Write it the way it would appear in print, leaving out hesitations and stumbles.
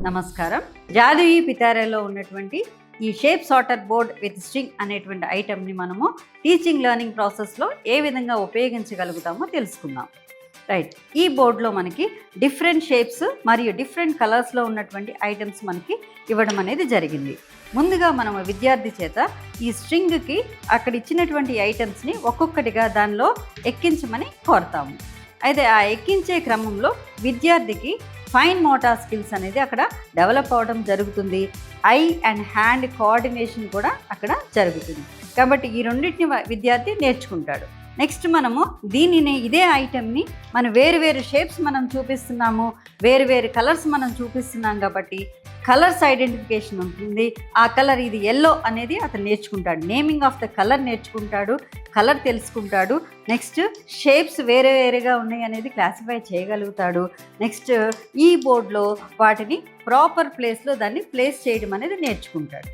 నమస్కారం. జాదుయి పితారేలో ఉన్నటువంటి ఈ shape sorter board with string అనేటువంటి ఐటెంని మనము టీచింగ్ లెర్నింగ్ ప్రాసెస్లో ఏ విధంగా ఉపయోగించగలుగుతామో తెలుసుకుందాం. రైట్, ఈ బోర్డులో మనకి డిఫరెంట్ షేప్స్ మరియు డిఫరెంట్ కలర్స్లో ఉన్నటువంటి ఐటమ్స్ మనకి ఇవ్వడం అనేది జరిగింది. ముందుగా మనం విద్యార్థి చేత ఈ స్ట్రింగ్కి అక్కడ ఇచ్చినటువంటి ఐటమ్స్ని ఒక్కొక్కటిగా దానిలో ఎక్కించమని కోరుతాము. అయితే ఆ ఎక్కించే క్రమంలో విద్యార్థికి ఫైన్ మోటార్ స్కిల్స్ అనేది అక్కడ డెవలప్ అవ్వడం జరుగుతుంది. ఐ అండ్ హ్యాండ్ కోఆర్డినేషన్ కూడా అక్కడ జరుగుతుంది. కాబట్టి ఈ రెండింటిని విద్యార్థి నేర్చుకుంటాడు. నెక్స్ట్ మనము దీనిని ఇదే ఐటెంని మనం వేరు షేప్స్ మనం చూపిస్తున్నాము, వేరు కలర్స్ మనం చూపిస్తున్నాం కాబట్టి కలర్స్ ఐడెంటిఫికేషన్ ఉంటుంది. ఆ కలర్ ఇది ఎల్లో అనేది అతను నేర్చుకుంటాడు, నేమింగ్ ఆఫ్ ద కలర్ నేర్చుకుంటాడు, కలర్ తెలుసుకుంటాడు. నెక్స్ట్ షేప్స్ వేరేగా ఉన్నాయి అనేది క్లాసిఫై చేయగలుగుతాడు. నెక్స్ట్ ఈ బోర్డులో వాటిని ప్రాపర్ ప్లేస్లో దాన్ని ప్లేస్ చేయడం అనేది నేర్చుకుంటాడు.